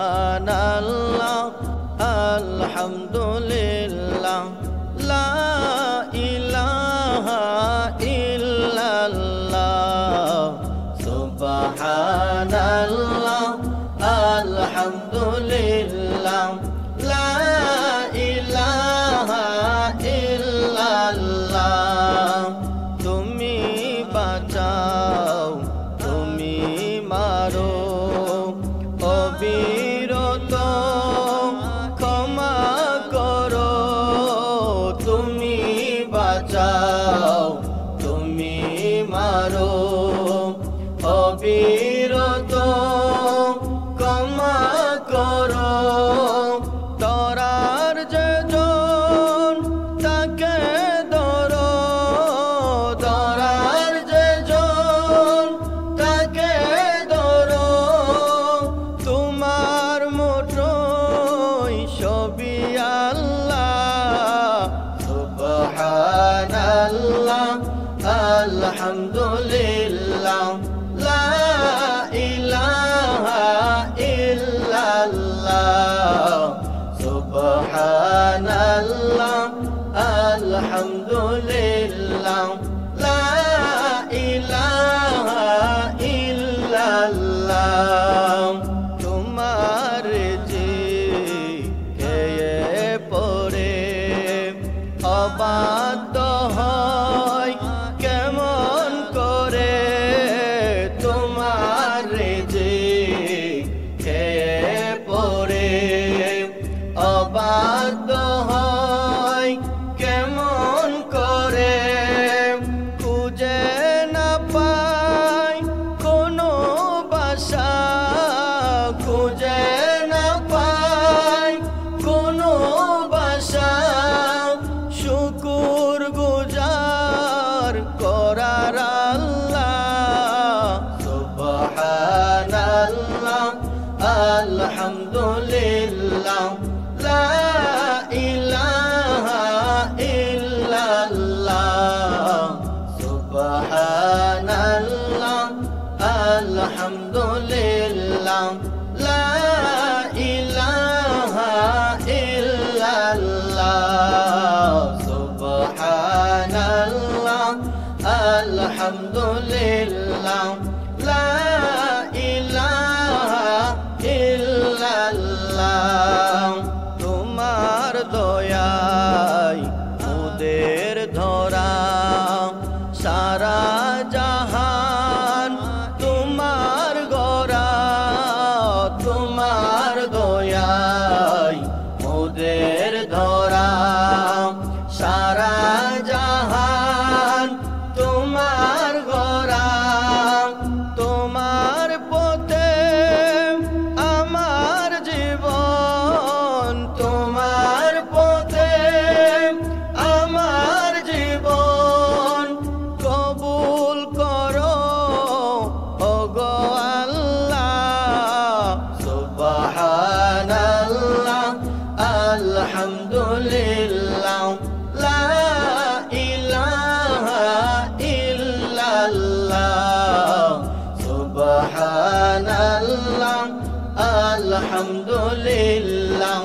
সুবহানাল্লাহ আলহামদুলিল্লাহ লা ইলাহা ইল্লাল্লাহ সুবহানাল্লাহ আলহামদুলিল্লাহ লা ইলাহা ইল্লাল্লাহ তুমি বাঁচাও তুমি মারো অবিরত ক্ষমা করো তুমি বাঁচাও তুমি মারো অবিরত ক্ষমা করো তরার যেজন তাকে ধরো তরার যেজন তাকে ধরো তোমার মুঠোয় সবই আল্লাহ সুবহানাল্লাহ আলহামদুলিল্লাহ লা ইলাহা ইল্লাল্লাহ সুবহানাল্লাহ আলহামদুলিল্লাহ লা ইলাহা ইল্লাল্লাহ তোমার যে খেয়ে পড়ে অবাধ্য হয় কেমন করে তোমার যে খেয়ে পড়ে অবাধ্য হয় কেমন করে খুঁজে না পায় কোনো বাসা খুঁজে না পায় কোনো বাসা শুকুর গুজার করার আল্লাহ সুবহানাল্লাহ আলহামদুলিল্লাহ লা ইলাহা ইল্লাল্লাহ সুবহানাল্লাহ আলহামদুলিল্লাহ লা ইলাহা ইল্লাল্লাহ সুবহানাল্লাহ আলহামদুলিল্লাহ লা ইলাহা ইল্লাল্লাহ তোমার দয়ায় ওদের ধরা সারা জাহান তোমার গড়া তোমার দয়ায় ওদের ধরা সারা জাহান তোমার গড়া তোমার পথে আমার জীবন তোমার পথে আমার জীবন কবুল করো ওগো আল্লাহ সুবহানাল্লাহ আলহামদুলিল্লাহ লা ইলাহা ইল্লাল্লাহ সুবহানাল্লাহ আলহামদুলিল্লাহ